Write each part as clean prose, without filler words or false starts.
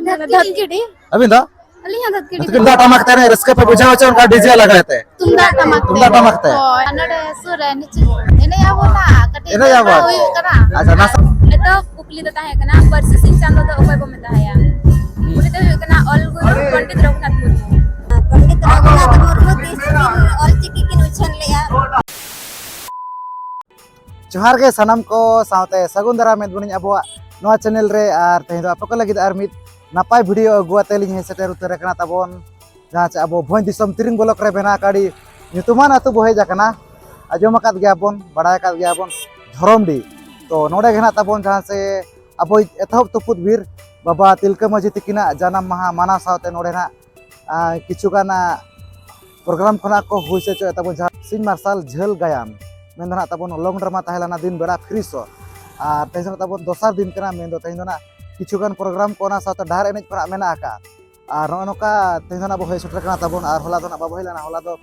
धतकिड़ी अभी दा अलिया धतकिड़ी तुमदा टमाक तने रस्के पे बुझा होचे उनका डीजे लगाते तुमदा टमाक ते नडे सुरे निच एने याबोना कटे एने याबो हुई करा अच्छा नासा एतो कुकली द ताहे कना परसी सिंह चांदो द ओपय बो मेता हया उनी तो हुई कना ऑल गुरु पंडित रघुनाथ मुर्मू ऑल चिकी किन उछन लेया जोहार के सनम को सावते सगुन दरा में बुनी अबो नोआ चैनल रे आर तहे दो आपको लगी आर मित नापाय वीडियो अगुआते लिंग सेटर उतर कना तबन जहां चे अबो भोय दिसम तिरिंग ब्लॉक रे बेना काडी नितुमान अतु बोहे जाकना आजम आकाद गयाबन बडाय आकाद गयाबन धरमडी तो नोडे गेना तबन जहां से अबो एथब तुपुत वीर बाबा तिलका माजी तिकिना जानम महा माना सावते नोडे ना किचुगाना प्रोग्राम खना को हुइसे चो तबन जहां सिंह मार्शल झेल गायन मेन ना तबन लॉन्ग ड्रामा ताहेलाना दिन बेड़ा फ्रीसो और तेहन तबन दोसर दिन कना मेन दो तेहन ना किचुगान प्रोग्राम को ना साथ डार एनेज पर मेना आका और नोका तेहन ना बो सेटर कना तबन और होला दो ना बाबो हेलाना होला दो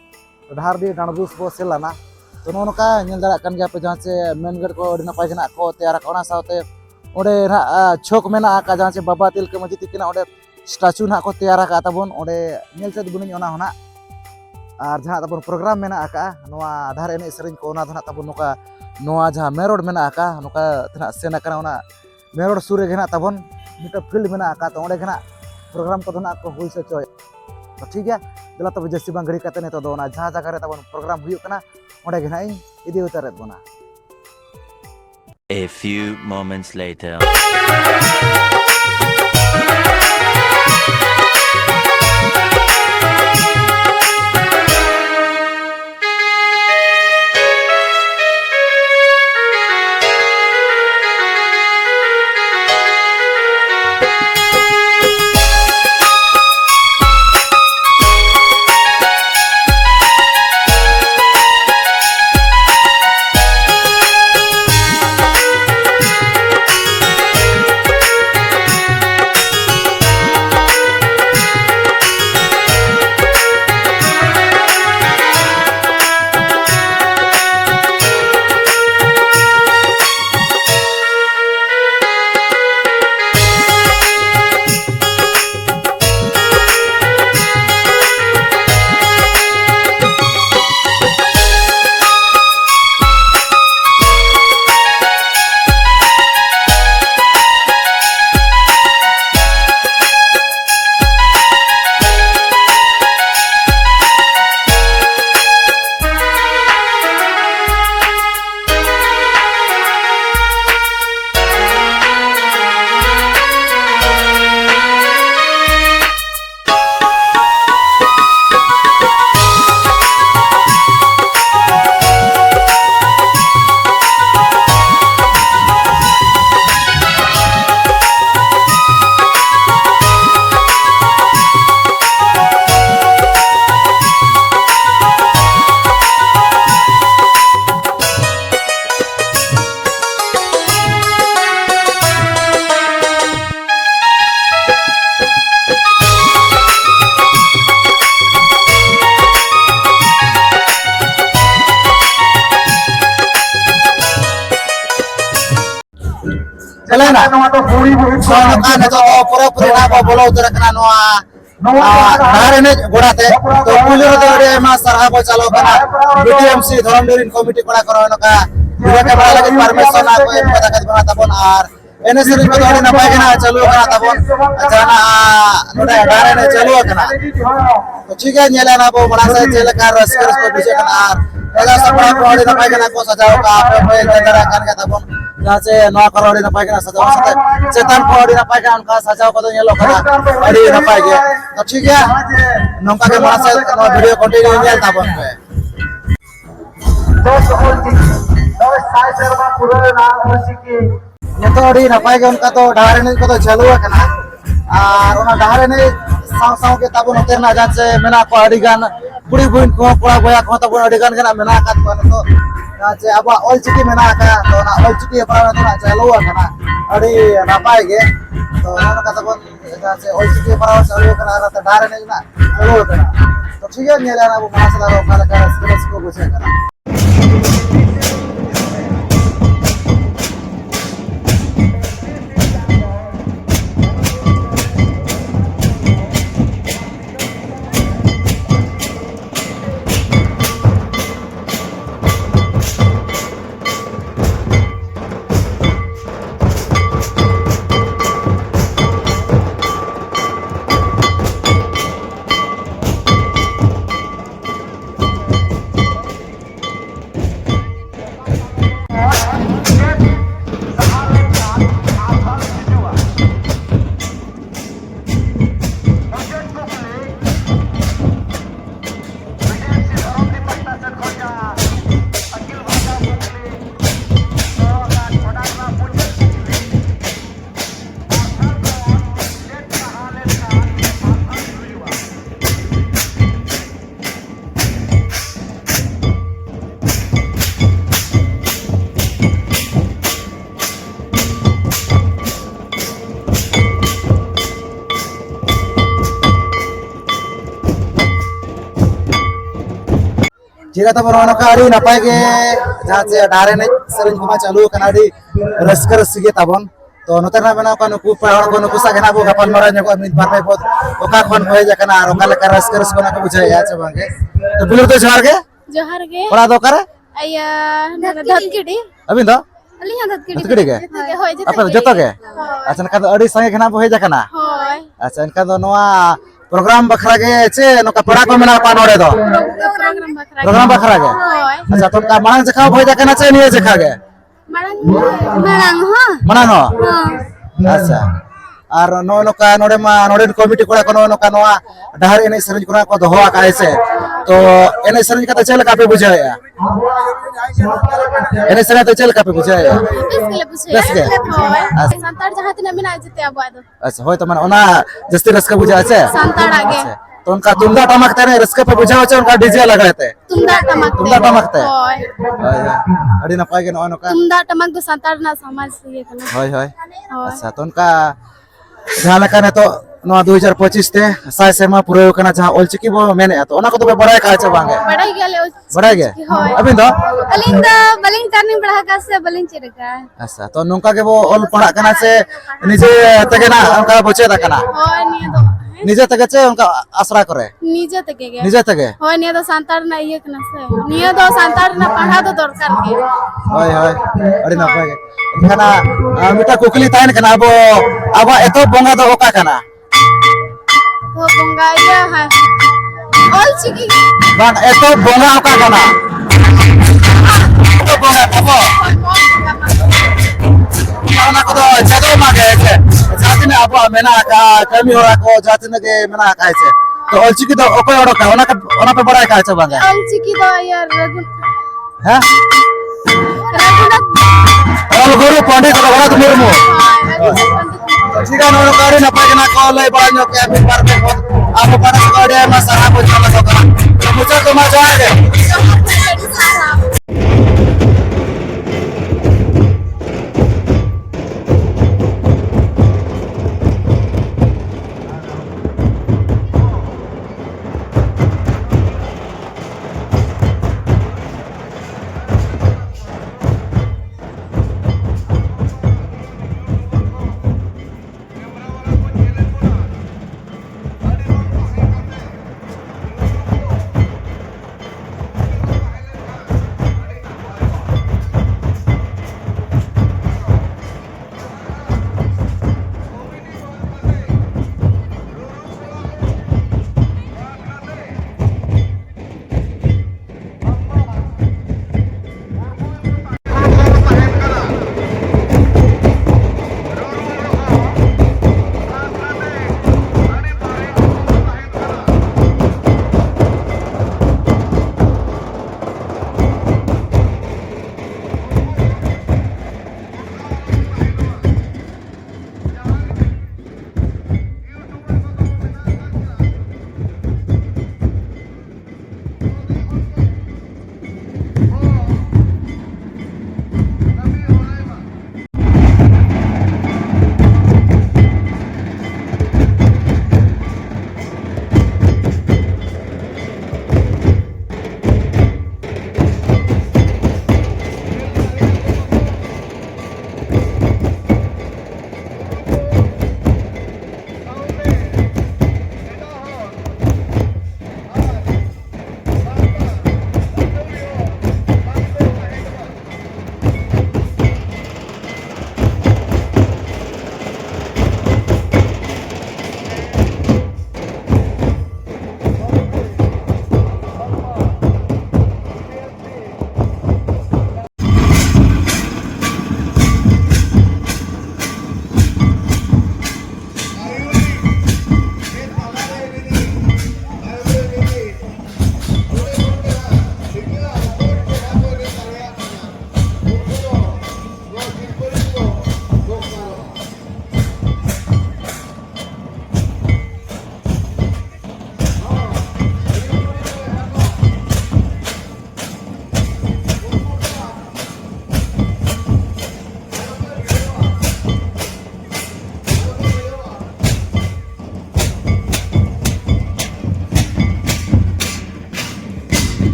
डार दी डांडबुस बो सेलाना तो नोका नेल दाड़ा कन गया पे जहां से मेन गेट को अडी नपाय जना को तैयार कोना साथे ओडे ना छोक मेना आका जहां से बाबा तिलका माजी तिकिना ओडे स्टैचू ना को तैयार आका तबन ओडे नेल चद बुनी ओना होना और जहाँ तब प्रोग्राम में आका आधार एने सेरिंग को ना तब नोका नोआ जहाँ मेरोड में आका नोका तना सेना कना ओना मेरोड सुरे गेना तबन मिट फील्ड में आका तो ओडे गेना प्रोग्राम को ना को हुई से चोय तो ठीक है दला तब जस्ती बांग घड़ी कते ने तो दोना जहाँ जगह रे तबन प्रोग्राम हुई कना ओडे गेना इन इदी उतारे बोना A few moments later. चले ना तो पूरी सोना ना तो पूरा पूरा ना बोलो उतर कना डार एने गोड़ाते तो पुलिस रे ओडे मा सरहा बो चलो कना बीटीएमसी धरमडीरिन कमिटी कोड़ा करो नका बिना के बड़ा लगे परमिशन ना कोई पता कत बना तबन आर एने सिरिन को ओडे नपाय कना चलो कना तबन जाना नोडे डार एने चलो कना तो ठीक है नेला ना बो बड़ा से चले का रसकर को बिचे कना आर एला सब बड़ा ओडे नपाय कना को सजाओ का आपे कोई जरा कन का तबन जहाँ से नौ करोड़ नपाय के सजाओ साथे चेतन करोड़ नपाय के उनका सजाओ को येलो करा अड़ी नपाय के तो ठीक है नौका के मास से नो वीडियो कंटिन्यू नेल ताबन पे तो साइ शर्मा पूरा ना ओसिकी ने तो अड़ी नपाय के उनका तो डाहरे को तो चालू है कना और उना डाहरे ने साव साव के ताबन होते ना जहाँ से मेना को अड़ी गान बुड़ी बुइन को कोड़ा बोया को ताबन अड़ी गान के ना मेना का तो चे अब ऑल चिकी मेना का तो ना ऑल चिकी पर ना चालू है अड़ी नपाय के तो ना का तबन चे ऑल चिकी पर चालू करा ना तो डारे ने ना चालू करा तो ठीक है नेला ना वो मासला रो काला का स्किल्स को बुझे करा Jika tahu orang ka adi napai ke jहाँ से डारे ने सरिंज को चालू करना adi रस्कर सिगे tabon तो नोतर ना बना को नुकु पढ़ान को नुकु सा कना बो गपल मरा नको मित बार में बहुत ओका खन होए जकना ओका लेकर रस्कर को ना को बुझाय या छ बांगे तो बिल्कुल तो झार के जोहार गे पढ़ा दो करे आया धतकिडी अभी तो अली हां धतकिडी धतकिडी के होय apa joto ke अच्छा का adi sange kena bo heja kana होय अच्छा इनका दो नोआ प्रोग्राम बखरा के चे नोका पढ़ा को मेना पा नोड़े दो प्रोग्राम बखरा के होय अच्छा तो का मांग जखा हो जा कना चे निये जखा के मरंग हां मनांग हो अच्छा और नो नोका नोड़े मा नोड़े कमिटी कोड़ा को नोका नोआ डहर एने सरिंज कोना को दोहो आका ऐसे तो एने सरिंज का चल का पे बुझाया एने सरिंज तो चल का पे बुझाया बस के होय संतार जहां तना मिना जते अब आदो अच्छा होय तो मन ओना जस्ती रसका बुझा छे संतार आगे तो उनका तुंदा टमक तेरे रसका पे बुझाओ छे उनका डीजे लगाते तुंदा टमक होय अड़ी ना पाए के नो नोका तुंदा टमक दो संतार ना समाज ये कना होय होय अच्छा तो उनका जहाँ लगा ने तो नो 2025 ते साय सेमा पूरे कना जहाँ ओलचिकी बो मेने तो ओना को तो बड़ाई का छ बांगे बड़ाई गेले बड़ाई गे अभी तो अलिंग दा बलिंग टर्निंग बढ़ा का से बलिंग चिरका अच्छा तो नोंका के बो ओल पढ़ा कना से निजे तगे ना उनका बचे दा कना होय निया दो निजे तगे चे उनका आसरा करे निजे तके गे निजे तगे होय निया दो संतार ना ये कना से निया दो संतार ना पढ़ा दो दरकार के होय होय अड़ी ना पाए इनखाना मिटा कुकली ताइन कना बो आबा एतो बोंगा दो ओका कना तो बंगाया है ऑल चिकी बान एतो बोंगा ओका कना तो बोंगा तबो ना को तो जदो मागे छे जाति ने अब मेना का कमी हो को जाति ने के मेना का छे तो ऑल चिकी तो ओको ओडो का ओना पे बड़ा का छे बांगा ऑल चिकी दो यार रघु हैं रघुनाथ ऑल गुरु Pandit Raghunath Murmu Jika nolo kari napa kena kolai banyak ya mi partai apa pada sekali masalah bocor masalah bocor tu macam ada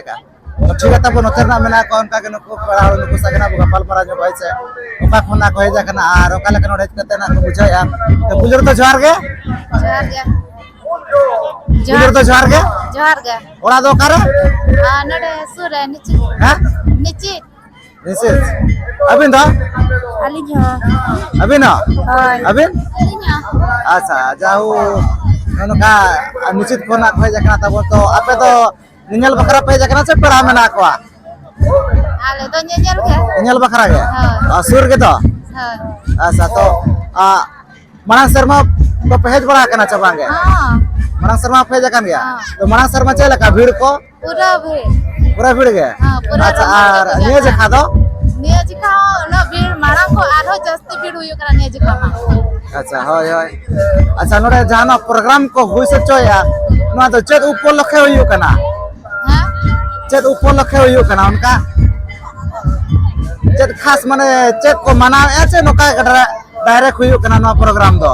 का तो ठीक है तब नोते ना मेना को उनका के नुको पड़ा नुको सगना गपाल मारा जो होय से ओका खोना को हेजा कना आर ओका लेकन ओडे कते ना को बुझाया तो गुजर तो जोहार गे जोहार गे गुजर तो जोहार गे ओड़ा दो करे नडे सुर निची हां निची निसे अबिन दो अलिंग हो अबिन अबिन अलिंग अच्छा जाऊ ननका निश्चित खोना को हेजा कना तब तो आपे तो निñal बकरा पे जकना से परा मेना को आले तो निñal के निñal बकरा गे हां सुर के तो हां अच्छा तो मना शर्मा तो पहेज बड़ा कना चबांगे हां मना शर्मा पे जकन गया तो मना शर्मा चले का भीड़ को पूरा भीड़ गया हां पूरा अच्छा और निये जे खा दो निये जे खा ना भीड़ माणा को आरो जस्ती भीड़ हुयो करा निये जे खा अच्छा होय होय अच्छा नोडे जाना प्रोग्राम को हुई से चोया ना तो चेत उपलक्षे हुयो कना हां चेत उपलक्षे हुयो कना उनका चेत खास माने चेत को मना ऐसे नोका डायरेक्ट हुयो कना ना प्रोग्राम दो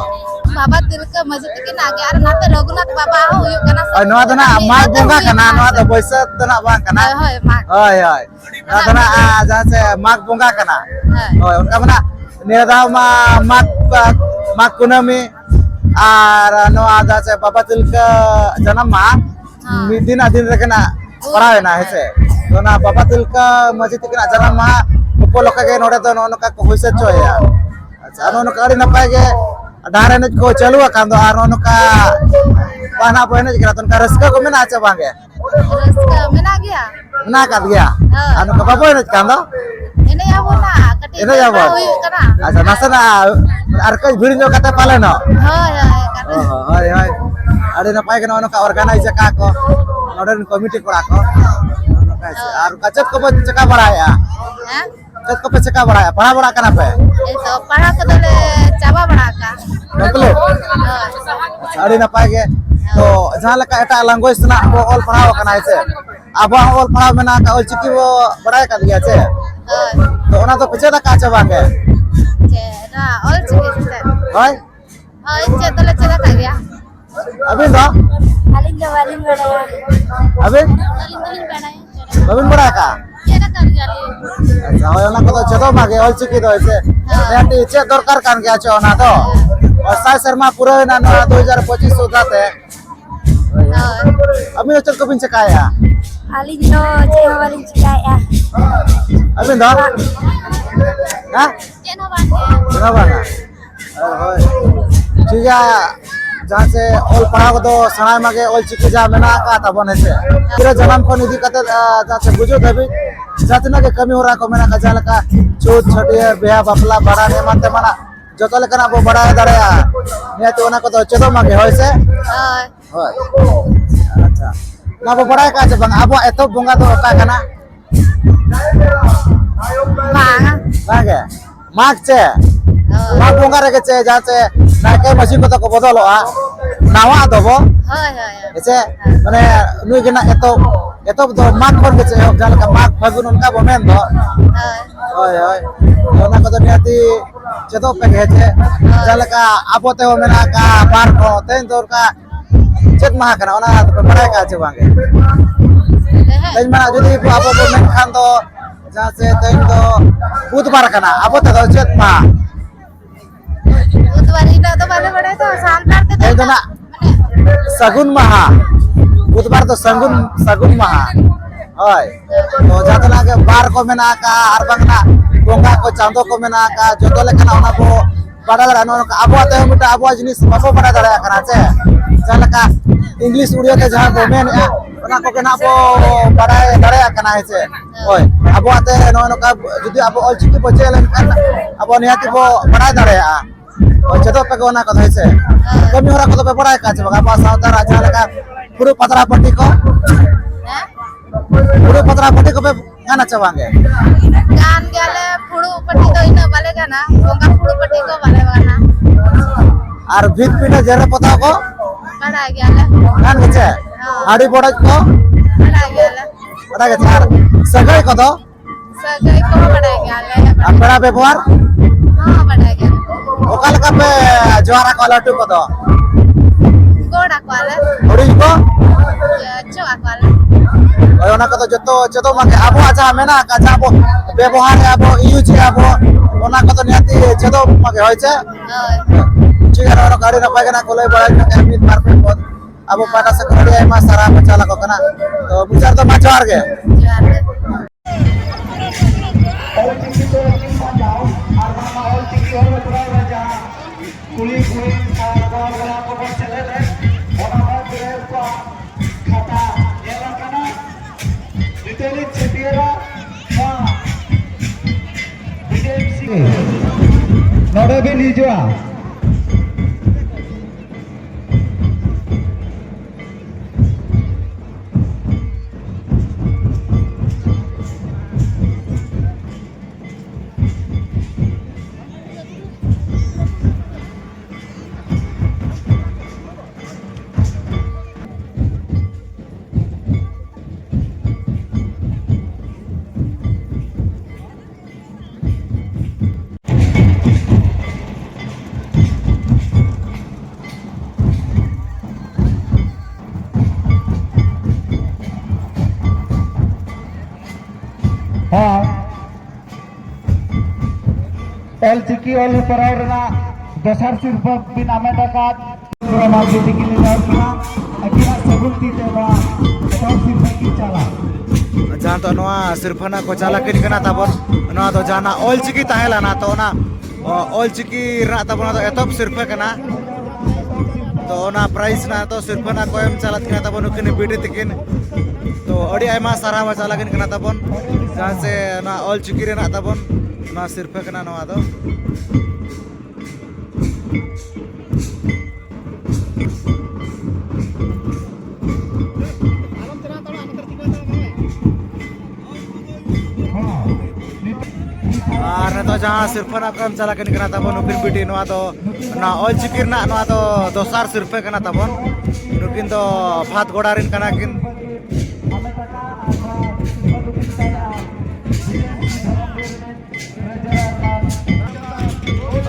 बाबा तिलका मस्जिद के नागे आर नाते रघुनाथ बाबा हुयो कना नोआ दना माग बोंगा कना नोआ तो बैसत दना बांग कना होय माग होय होय नोआ दना जहां से माग बोंगा कना होय उनका मना नेदा माग कुनामी आर नोआ जहां से बाबा तिलका जन्म मा दिन रकना पढ़ावे ना हेसे तो ना बाबा तिलका मस्जिद के जन्म मा उपलक्ष्य के नोडे तो नोनका को होइसे चोया अच्छा नोनका अड़ी नपाय के डारे ने को चलू कांदो आर नोनका पाना पहने जकरा तनका रस्का को मेना आचे बांगे रस्का मेना गया ना काट गया आनो का बाबो ने कांदो एने याबो ना कटी एने याबो हुयो कना अच्छा नसना आर कई भिड़ जो कते पाले न होय कना होय होय अड़ी नपाय के नोनका ऑर्गेनाइज का को नोडन कमिटी कोड़ा को नोनका आर कचत को चका बड़ाया हैं कत को चका बड़ाया बड़ा कना पे ए तो पढ़ा को दले चाबा बड़ा का कंप्लीट अड़ी नपाय के तो जहां लका एटा लैंग्वेज ना वो ऑल पढ़ाव कना है अब ऑल पढ़ाव में ना का ऑल चिकी वो बड़ाय का दिया छे तो ओना तो पछे दा का चबा के छे ना ऑल चिकी से होय हां छे तले चला का गया अभी दो अलिंग बड़ा अभी अलिंग बड़ा अभी बड़ा का ये ना कर जाले अच्छा होय ओना को तो जदो मागे ऑल चिकी दो से नेटी चे दरकार कान गया छे ओना तो और साई शर्मा पूरा ना 2025 होताते अभी तो चल को बिन चकाया अलिंग नो जे वाली चिकाया अभी दो हां जेनो बाटे सुना बाना होय ठीक है जहां से ऑल पढ़ाव दो सनाय मागे ऑल चिकी जा मेना का तबन है से पूरा जन्म को निधि कते जहां से बुझो देबी जातना के कमी हो रहा को मेना का जाला का छोट छटिया बियाह बापला बड़ा ने मानते माना जतो लेकना बो बड़ा दड़या ने तो ओना को तो चेदो मागे होय से होय अच्छा ना बो बड़ा का जे बंग आबो एतो बोंगा तो का कना मागे माग चे माग बोंगा रे के चे जहां से नाके मशीन को तो को बदलोआ नावा दबो होय ऐसे माने नुई गना एतो तो माग बन के चे जाला का माग फागुन उनका बो मेन दो होय होय ओना को तो नियति चेदो पे गे चे जाला का आबोते हो मेना का बार को तेन तोर का चेत महा कना ओना तो बड़ा का चे बांगे तेन माना जदी आबो को मेन खान दो जहां से तेन तो बुधवार कना आबोते तो चेत मा बुधवार इना तो बाले बड़े तो सांतार के तेन ना सगुन महा बुधवार तो सगुन महा होय तो जातना के बार को मेना का आर बंगना बोंगा को चांदो को मेना का जतो लेकना ओना को बड़ा दरा नो आबो ते मिटा आबो जिनिस बाबो बड़ा दरा कना छे जलका इंग्लिश उड़िया के जहां को मेन ओना को केना बो बड़ा दरा कना है छे होय आबो ते नो का जदी आबो ऑल चिकी बचे लेन kan आबो नियाति बो बड़ा दरा और जतो पे ओना को है छे कमी होरा को तो बड़ा का छे बाबा सावता राजा लगा पुरु पतरा पट्टी को पुरु पतरा पट्टी को पे गाना चवांगे गान गेले फुड़ू पट्टी तो इना बाले गाना बोंगा फुड़ू पट्टी को बाले गाना और भीत पीटा जरे पता को बड़ा गेले गान के छे हाड़ी बड़ज को बड़ा गेले के छे सगई को तो सगई को बड़ा गेले बड़ा व्यवहार हां बड़ा गेले ओकल का पे जोरा को लट्टू को तो गोड़ा को आले उड़ी को चोआ को आले ᱳᱭ ᱚᱱᱟ ᱠᱚᱫᱚ ᱡᱚᱛᱚ ᱪᱮᱫᱚᱜ ᱢᱟᱜᱮ ᱟᱵᱚᱣᱟᱜ ᱡᱟᱦᱟᱸ ᱢᱮᱱᱟᱜ ᱟᱠᱟᱫ ᱡᱟᱦᱟᱸ ᱟᱵᱚ ᱵᱮᱵᱚᱦᱟᱨ ᱟᱵᱚ ᱤᱭᱩᱡᱽ ᱟᱵᱚ ᱚᱱᱟ ᱠᱚᱫᱚ ᱱᱤᱦᱟᱹᱛᱤ ᱪᱮᱫᱚᱜ ᱢᱟᱜᱮ ᱦᱳᱭ ᱪᱮ ᱴᱷᱤᱠ ᱜᱮᱭᱟ ᱚᱱᱟ ᱟᱹᱰᱤ ᱱᱟᱯᱟᱭ ᱠᱟᱱᱟ ᱠᱚ ᱞᱟᱹᱭ ᱵᱟᱲᱟᱭ ᱠᱟᱱᱟ ᱢᱤᱫ ᱵᱟᱨ ᱯᱮ ᱯᱚᱫ ᱟᱵᱚ ᱯᱟᱦᱴᱟ ᱥᱮᱫ ᱠᱷᱚᱱ ᱟᱹᱰᱤ ᱟᱭᱢᱟ ᱥᱟᱨᱦᱟᱣ ᱠᱚ ᱪᱟᱞ ᱟᱠᱚ ᱠᱟᱱᱟ ᱛᱚ ᱢᱩᱪᱟᱹᱫ ᱫᱚ ᱢᱟ ᱡᱚᱦᱟᱨ ᱜᱮ ᱡᱚᱦᱟᱨ ᱜᱮ कुली कुली गला को बन चले रे ओना बात रे को खाता एला कना डिटेल छेटिएरा वा बीजेपी नोडे भी लीजिए हाँ एल चिकी ऑल परावरना दशर सिर्फ बिना में दकात प्रमाण की टिकली ना अकिना सगुनती तेवा सब सिर्फ की चला जहाँ तो नवा सिर्फना को चाला किन कना ताबन नवा तो जाना ऑल चिकी ताहेला ना तो ना ऑल चिकी रा ताबन तो एतब सिर्फ कना तो ना प्राइस ना तो सिर्फना को एम चालत कना ताबन उकिन बीडी तिकिन तो अड़ी आयमा सारा वा चाला किन कना ताबन जहाँ से ना ऑल चिकी रे ना ताबन ना सिर्फ कना नवा तो और तो जहाँ सिर्फ ना कम चला किन कना ताबन उकिन बीडी नवा तो ना ऑल चिकी ना नवा तो दोसार सिर्फ कना ताबन नुकिन तो भात गोड़ारिन कना किन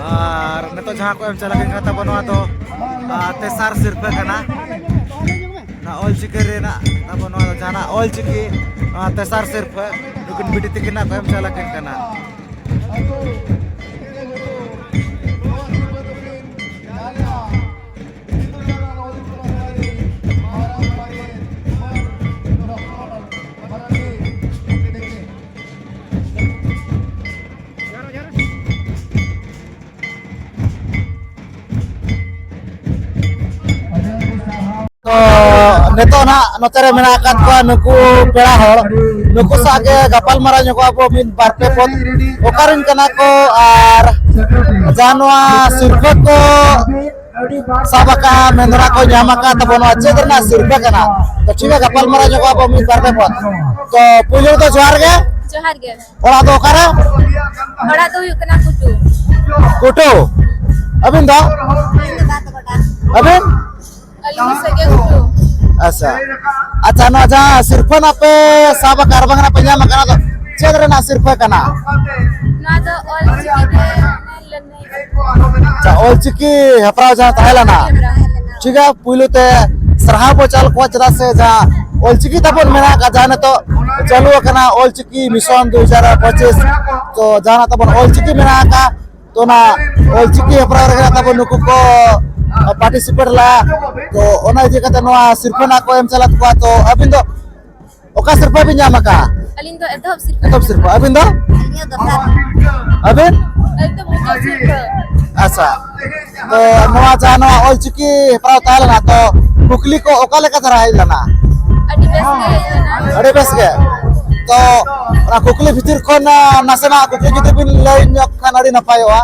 और तो जहाँ को एम चला किन कना ताबन नवा तो तेसार सिर्फ कना ना ऑल चिकी रे ना ताबन नवा तो जहाँ ऑल चिकी तेसार सिर्फ नुकिन बीडी तिकिन ना को एम चला किन कना neto na notere mena akat ko nuku pera hor nuku sage gapal mara nyoko abo min barpe pot okarin kana ko ar janwa sirfe ko sabaka mendra ko nyamaka tabono ache derna sirfe kana to chiga gapal mara nyoko abo min barpe pot to pulo to johar ge ora to okara ora to huyuk kana kutu abin do abin aling sage kutu अच्छा अच्छा ना जहाँ सिर्फ ना पे साबा कारबंग ना पंजाब में कना तो चेदर ना सिर्फ कना ना तो ऑल चिकी अच्छा ऑल चिकी हपराव जहाँ ताहेला ना ठीक है पुइलो ते सरहा बोचाल को चरा से जहाँ ऑल चिकी तबन मेना का जाने तो चालू कना ऑल चिकी मिशन 2025 तो जहाँ तबन ऑल चिकी मेना का तो ना ऑल चिकी हपराव रखना तबन नुकु को पार्टिसिपेट ला तो ओना जे कते नोआ सिरफना को एम चलत को तो अबिन दो ओका सिरफा बिन जामका aling to edob सिरफा अबिन दो अबिन itu bukan sirpe अच्छा तो नोआ जानो ऑल चिकी प्राव ताल ना तो कुकली को ओका लेका धरा है लना अरे बस के तो ना कुकली भीतर को ना नसना कुकली जदि बिन लई न्यक खान अड़ी नपायोआ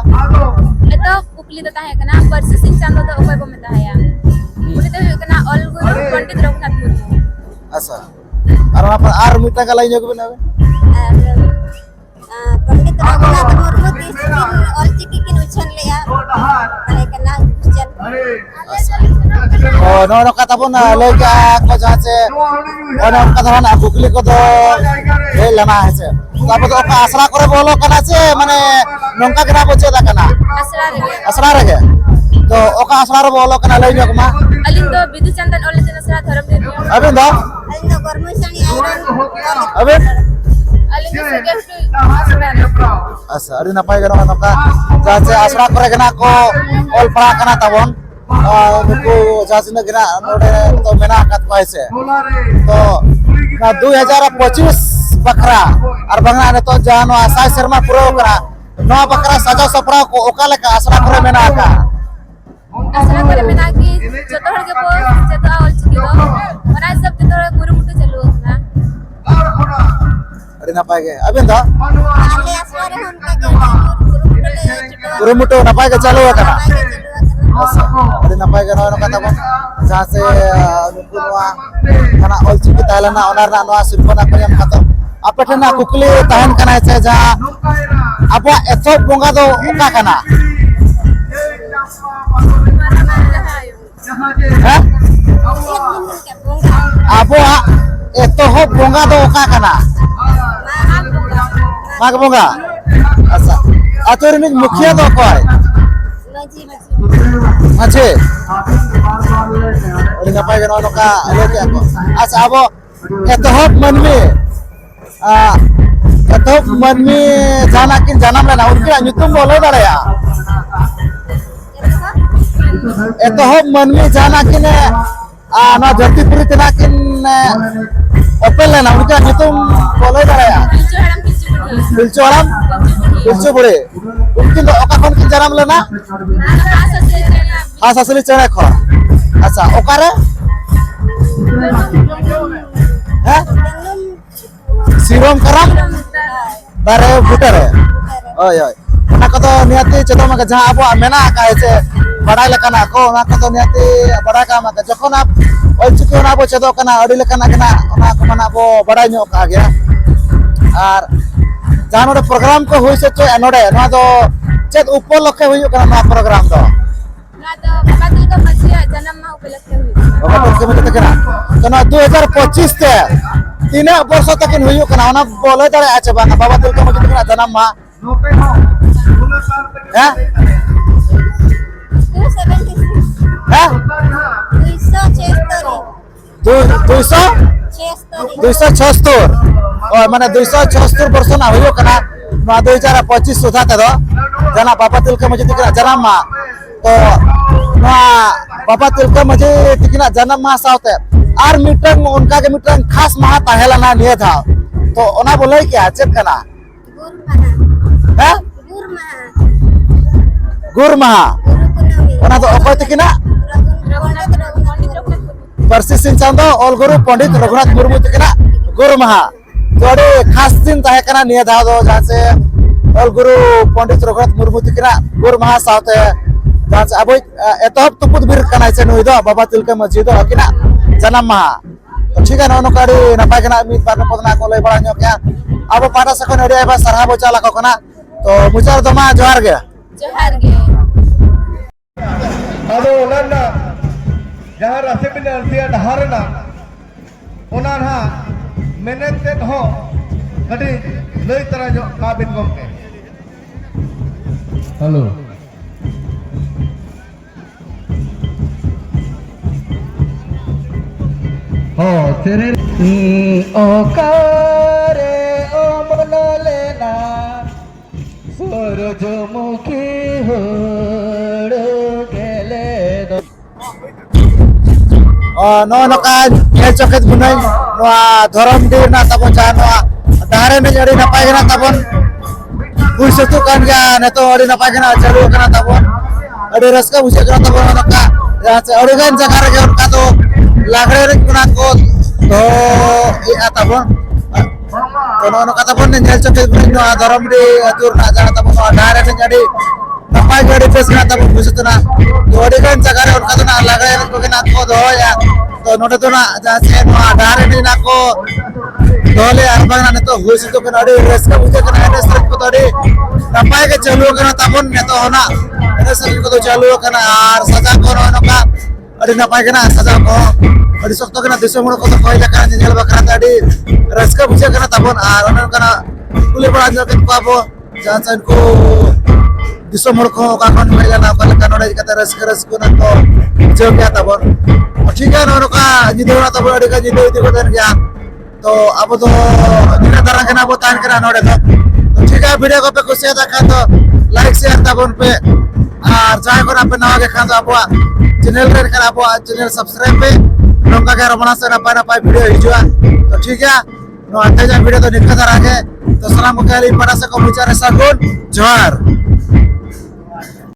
itu kukli to tahe kana persis sing chando to okoy bo meta ya uni to huyuk kana all guru pandit raghunath murmu अच्छा और वहां पर आर मिटा का लाइन को बनावे पंडित रघुनाथ मुर्मू तीसरी ऑल चिकी की उछन लिया ताहे कना उछन oh no kata pun lega ko jace ono kata na kukli ko do he lana hese tapo to ka asra kore bolo kana che mane nongka kena boche da kana asra rege to oka asra ro bolo kana lai nyok ma aling to bidu chandan all jena sara dharam de abin do alno gormusani Aben? Aling sa guest to Asa, ari napay gano ka jaje asra kore gana ko ol para kana tabon nuku jaje na gana node to mena kat paise to na 2025 bakra ar bangna ne to jano asai serma puro kara no bakra sajau sapra ko okala ka asra kore mena ka asra kore menaki joto hor ke po joto all chiki do mana sab joto guru mutu chalu na ari napay ge aben da आले असवारे हम का के puro mutu napay ge chalu kana Adi napay gano ano kata bon jase nuku noa kana olchiki tahlana onar na noa sirpona ko yam kata apethana kukli tahan kana che ja abwa ethok bonga do oka kana ha के बोंगा abwa etohok bonga do oka kana mag bonga asa atur ni mukhya do koy मजी mache adi napay gano ano ka loke ako asa abo etohok manmi janakin janam lena unki nyutum bolay daraya etohok manmi janakin na jatipuri tenakin opel lena unki nyutum bolay daraya pilchu haram pilchu bure unki do oka kon kin janam lena asa se jana has asli chera khor acha okare ha sirom karam dare butare oi oi ona ko niati chedo ma jaha abo mena ka ese badai lekana ko ona ko niati badai ka ma jokhon ap olchiki ona abo chedo kana adi lekana kana ona ko mana abo badai nyok ka gya ar jahan ode program ko hoise che anode na do chet upolokhe huyu kana na program do na to babatul ka majia janam ma upalakhe hui bapak ke mete kana kana 2025 te tina borso takin huyu kana ona boleh dare acha bang baba tul ka mete kana janam ma ha 276 ha 276 oh mana 276 borso na huyu kana na 2025 sudha te do jana baba tul ka mete kana janam ma to na baba tul ka mete tikina janam ma saute ar mitang unka ke mitang khas maha tahela na niya tha to ona bolai kya chet kana गुरमहा ha गुरमहा gur maha गुरुकुलमी ona to okoy tikina Persis Singh Chando ol guru Pandit Raghunath Murmu tikina gur maha to ade khas din tahe kana niya tha do jahan se ol guru Pandit Raghunath Murmu tikina gur maha saute jahan se aboy etohop tuput bir kana che nui do baba tilka masjid do kina janam maha ठीक है नौनो काड़ी नपाय कना मित बार पदना को लय बड़ा ᱧᱚᱜ क्या अब पाटा सखन अडी एबा सरहा बो चाला को कना तो मुचार दमा जोहार गे johar ge ᱟᱫᱚ ᱚᱱᱟ ᱡᱟᱦᱟᱸ ᱨᱟᱥᱮ ᱵᱤᱱ ᱟᱨᱛᱤᱭᱟ ᱰᱟᱦᱟᱨ ᱨᱮᱱᱟᱜ ᱚᱱᱟ ᱱᱟᱦᱟᱜ ᱢᱮᱱᱮᱫ ᱛᱮᱫ ᱦᱚᱸ ᱠᱟᱹᱴᱤᱡ ᱞᱟᱹᱭ ᱛᱟᱨᱟ ᱧᱚᱜ ᱠᱟᱵᱤᱱ ᱜᱚᱢᱠᱮ ᱦᱮᱞᱳ ओकारे ओमनलेना सूरजमुखी होड़ गेले दो नो नका ये चकेत बुनाई नोआ धरम दीर ना तबन जा नोआ दारे में जड़ी ना पाएगा ना तबन पुरसतु कान गया ने तो अड़ी ना पाएगा ना चालू करना तबन अड़ी रसका बुझे करना तबन नका अड़ी गन जगह रे उनका तो लागरे रे कुना को तो आता bon kono no kata bon nyel choke no adaram di atur na jana tabo no adare ne jadi napai jadi pes na tabo busutuna to ode kan jagare on katuna lagare ko na ko do ya to note to na jase no adare ni na ko dole arbana ne to husitu kan ade res ka buje kan ade srek ko ade napai ke chalu kan tabon ne to na ade srek ko chalu kan ar saja ko no ka ade napai kana saja ko adi sokto kana disomur ko to koila kana nyel bakra tadi raska buje kana tabon ar onan kana kule bala jaket ko abo jansan ko disomur ko ka kon koila na kala kana odi kata raska na ko jogya tabon ठीक है no ka jido na tabon adi ka jido itu ko dan ya तो अब तो निना दारा के ना बतान करा नोड़े तो ठीक है वीडियो को पे कुछ था खान तो लाइक शेयर ताबन पे और जाय को ना पे नवा के खान तो अब चैनल रे कर अब चैनल सब्सक्राइब पे नोंका के रमणा से ना पाई वीडियो हिजुआ तो ठीक है नो आते जा वीडियो तो निका दारा के तो सलाम को कहली पड़ा से को विचार सागुन जोहार